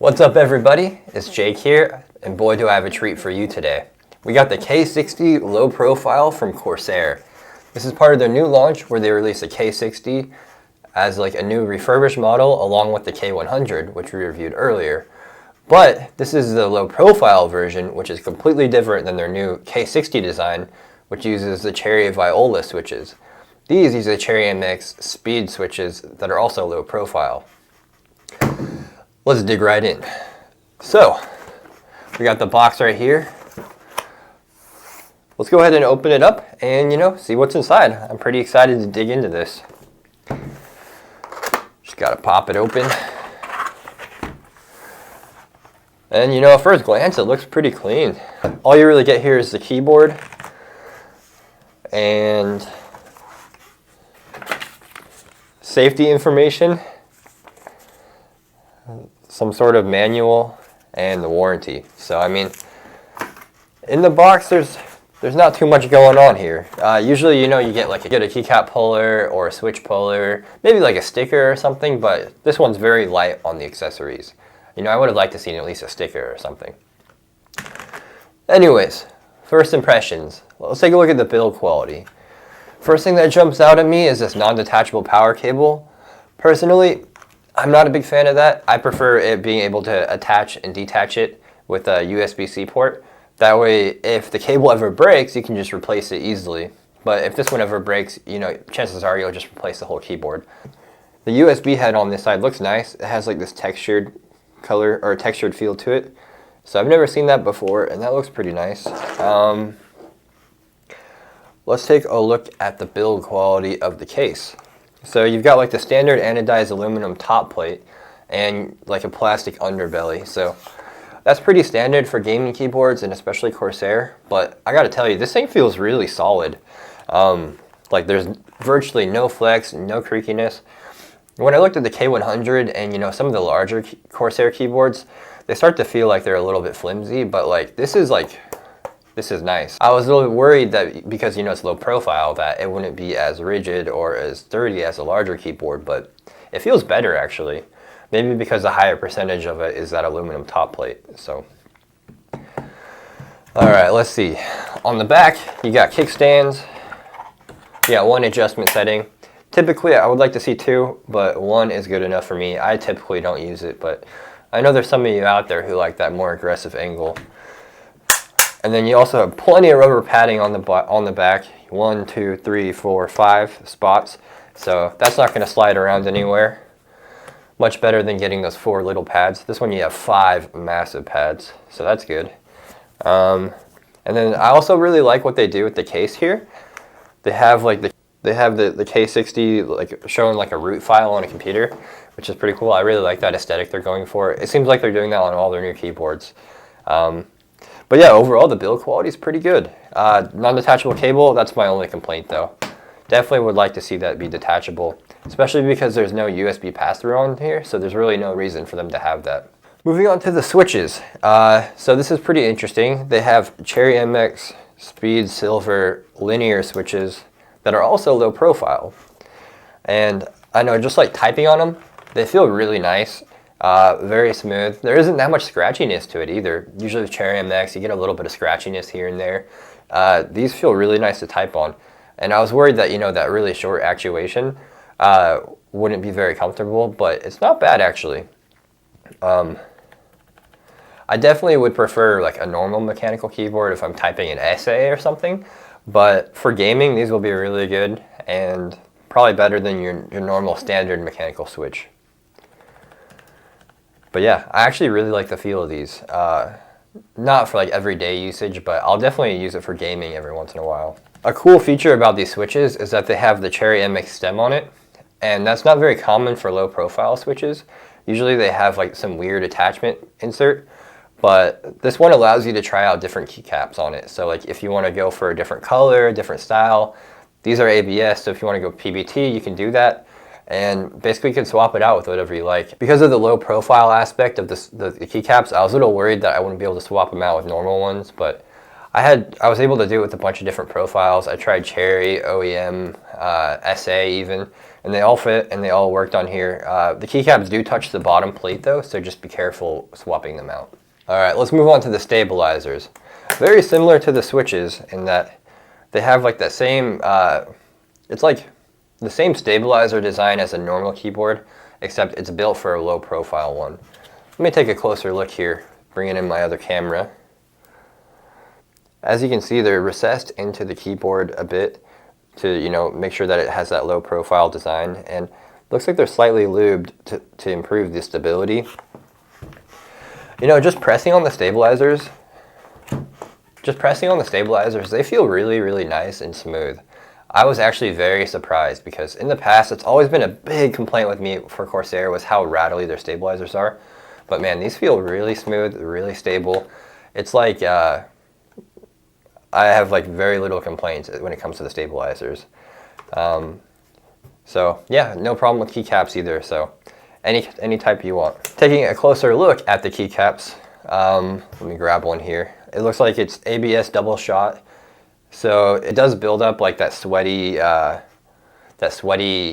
What's up everybody, it's Jake here, and boy do I have a treat for you today. We got the K60 Low-Profile from Corsair. This is part of their new launch where they released a K60 as like a new refurbished model along with the K100, which we reviewed earlier. But this is the low-profile version, which is completely different than their new K60 design, which uses the Cherry Viola switches. These use the Cherry MX speed switches that are also low-profile. Let's dig right in. So, we got the box right here. Let's go ahead and open it up and, see what's inside. I'm pretty excited to dig into this. Just gotta pop it open. And, at first glance, it looks pretty clean. All you really get here is the keyboard and safety information, some sort of manual, and the warranty. So I mean, in the box there's not too much going on here. Usually you get a keycap puller or a switch puller, maybe like a sticker or something, but this one's very light on the accessories. I would have liked to see at least a sticker or something. Anyways, first impressions. Let's take a look at the build quality. First thing that jumps out at me is this non-detachable power cable. Personally, I'm not a big fan of that. I prefer it being able to attach and detach it with a USB-C port. That way, if the cable ever breaks, you can just replace it easily. But if this one ever breaks, chances are you'll just replace the whole keyboard. The USB head on this side looks nice. It has like this textured color or textured feel to it. So I've never seen that before, and that looks pretty nice. Let's take a look at the build quality of the case. So you've got like the standard anodized aluminum top plate and like a plastic underbelly. So that's pretty standard for gaming keyboards and especially Corsair. But I gotta tell you, this thing feels really solid. Like there's virtually no flex, no creakiness. When I looked at the K100 and some of the larger Corsair keyboards, they start to feel like they're a little bit flimsy, but like this is nice. I was a little bit worried that because it's low profile that it wouldn't be as rigid or as sturdy as a larger keyboard, but it feels better actually. Maybe because a higher percentage of it is that aluminum top plate. So, all right, let's see. On the back, you got kickstands. You got one adjustment setting. Typically, I would like to see two, but one is good enough for me. I typically don't use it, but I know there's some of you out there who like that more aggressive angle. And then you also have plenty of rubber padding on the back. 1, 2, 3, 4, 5 spots. So that's not going to slide around anywhere. Much better than getting those 4 little pads. This one you have 5 massive pads, so that's good. And then I also really like what they do with the case here. They have like the K60 like showing like a root file on a computer, which is pretty cool. I really like that aesthetic they're going for. It seems like they're doing that on all their new keyboards. But yeah, overall the build quality is pretty good. Non-detachable cable, that's my only complaint though. Definitely would like to see that be detachable, especially because there's no USB pass-through on here, so there's really no reason for them to have that. Moving on to the switches. So this is pretty interesting. They have Cherry MX Speed Silver linear switches that are also low profile. And I know just like typing on them, they feel really nice. Very smooth. There isn't that much scratchiness to it either. Usually with Cherry MX, you get a little bit of scratchiness here and there. These feel really nice to type on. And I was worried that, that really short actuation wouldn't be very comfortable, but it's not bad actually. I definitely would prefer like a normal mechanical keyboard if I'm typing an essay or something, but for gaming, these will be really good and probably better than your normal standard mechanical switch. But yeah, I actually really like the feel of these. Not for like everyday usage, but I'll definitely use it for gaming every once in a while. A cool feature about these switches is that they have the Cherry MX stem on it, and that's not very common for low profile switches. Usually they have like some weird attachment insert, but this one allows you to try out different keycaps on it. So like if you want to go for a different color, a different style, these are ABS, so if you want to go PBT, you can do that. And basically you can swap it out with whatever you like. Because of the low profile aspect of the keycaps, I was a little worried that I wouldn't be able to swap them out with normal ones, but I was able to do it with a bunch of different profiles. I tried Cherry, OEM, SA even, and they all fit and they all worked on here. The keycaps do touch the bottom plate though, so just be careful swapping them out. All right, let's move on to the stabilizers. Very similar to the switches in that they have like that same, it's like the same stabilizer design as a normal keyboard, except it's built for a low profile one. Let me take a closer look here, bringing in my other camera. As you can see, they're recessed into the keyboard a bit to, you know, make sure that it has that low profile design, and looks like they're slightly lubed to improve the stability. You know, just pressing on the stabilizers, they feel really, really nice and smooth. I was actually very surprised because in the past, it's always been a big complaint with me for Corsair was how rattly their stabilizers are. But man, these feel really smooth, really stable. It's like, I have like very little complaints when it comes to the stabilizers. So yeah, no problem with keycaps either. So any type you want. Taking a closer look at the keycaps, let me grab one here. It looks like it's ABS double shot. So it does build up like that sweaty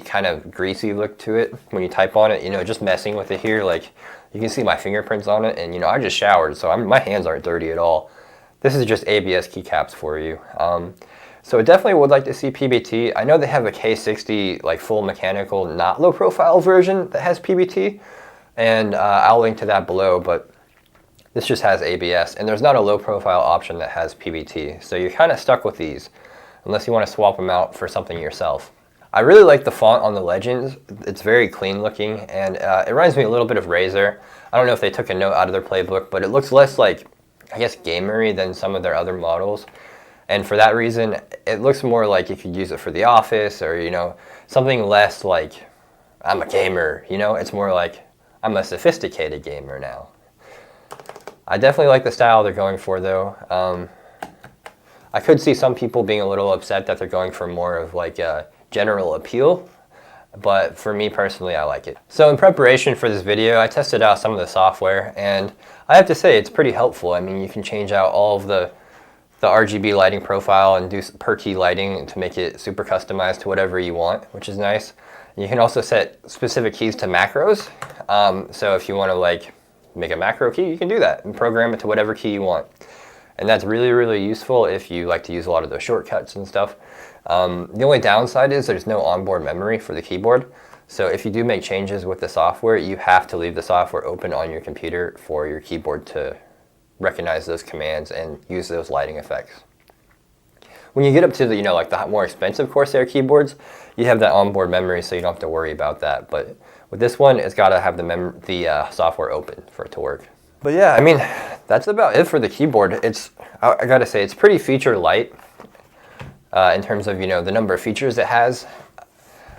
kind of greasy look to it when you type on it. You know, just messing with it here, like you can see my fingerprints on it, and you know, I just showered, so my hands aren't dirty at all. This is just ABS keycaps for you. So I definitely would like to see PBT. I know they have a K60 like full mechanical, not low profile version that has PBT, and I'll link to that below, but this just has ABS, and there's not a low profile option that has PBT. So you're kind of stuck with these unless you want to swap them out for something yourself. I really like the font on the Legends. It's very clean looking, and it reminds me a little bit of Razer. I don't know if they took a note out of their playbook, but it looks less like, I guess, gamery than some of their other models. And for that reason, it looks more like you could use it for the office, or, you know, something less like, I'm a gamer, you know? It's more like, I'm a sophisticated gamer now. I definitely like the style they're going for though. I could see some people being a little upset that they're going for more of like a general appeal, but for me personally, I like it. So in preparation for this video, I tested out some of the software, and I have to say it's pretty helpful. I mean, you can change out all of the RGB lighting profile and do per key lighting to make it super customized to whatever you want, which is nice. You can also set specific keys to macros. So if you want to like make a macro key, you can do that and program it to whatever key you want. And that's really, really useful if you like to use a lot of those shortcuts and stuff. The only downside is there's no onboard memory for the keyboard. So if you do make changes with the software, you have to leave the software open on your computer for your keyboard to recognize those commands and use those lighting effects. When you get up to the, you know, like the more expensive Corsair keyboards, you have that onboard memory, so you don't have to worry about that. But with this one, it's got to have the software open for it to work. But yeah, I mean, that's about it for the keyboard. I gotta say, it's pretty feature light in terms of, you know, the number of features it has.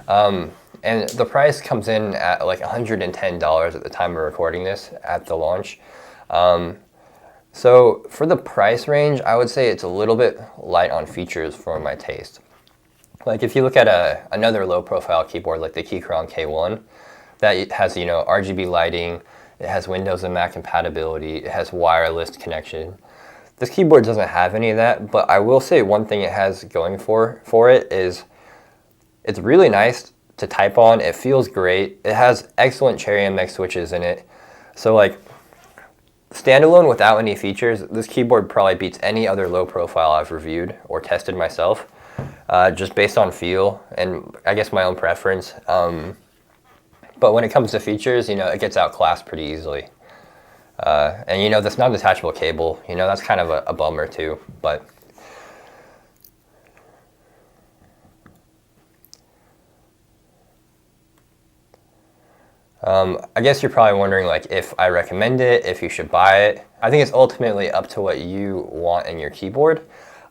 And the price comes in at like $110 at the time of recording this at the launch. So for the price range, I would say it's a little bit light on features for my taste. Like if you look at another low profile keyboard like the Keychron K1, that has, you know, RGB lighting, it has Windows and Mac compatibility, it has wireless connection. This keyboard doesn't have any of that, but I will say one thing it has going for it is it's really nice to type on. It feels great. It has excellent Cherry MX switches in it. So like standalone without any features, this keyboard probably beats any other low profile I've reviewed or tested myself, just based on feel and I guess my own preference. But when it comes to features, you know, it gets outclassed pretty easily. And you know, this non-detachable cable, you know, that's kind of a bummer too, but I guess you're probably wondering like if I recommend it, if you should buy it. I think it's ultimately up to what you want in your keyboard.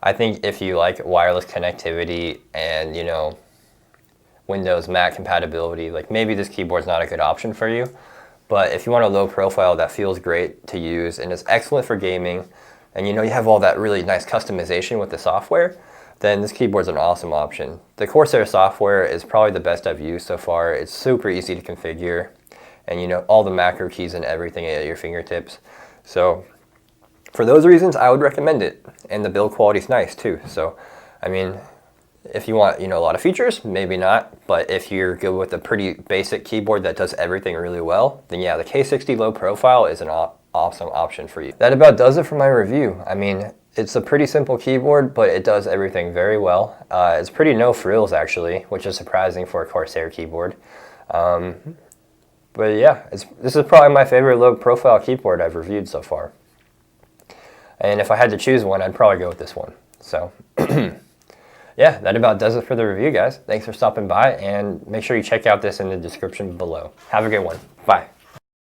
I think if you like wireless connectivity and, you know, Windows Mac compatibility, like maybe this keyboard's not a good option for you. But if you want a low profile that feels great to use and is excellent for gaming, and you know you have all that really nice customization with the software, then this keyboard's an awesome option. The Corsair software is probably the best I've used so far. It's super easy to configure, and you know, all the macro keys and everything at your fingertips. So for those reasons, I would recommend it. And the build quality is nice too. So, I mean, If you want, a lot of features, maybe not. But if you're good with a pretty basic keyboard that does everything really well, then yeah, the K60 Low-Profile is an awesome option for you. That about does it for my review. I mean, it's a pretty simple keyboard, but it does everything very well. It's pretty no frills actually, which is surprising for a Corsair keyboard. But yeah, this is probably my favorite low-profile keyboard I've reviewed so far. And if I had to choose one, I'd probably go with this one. So yeah, that about does it for the review, guys. Thanks for stopping by, and make sure you check out this in the description below. Have a good one. Bye.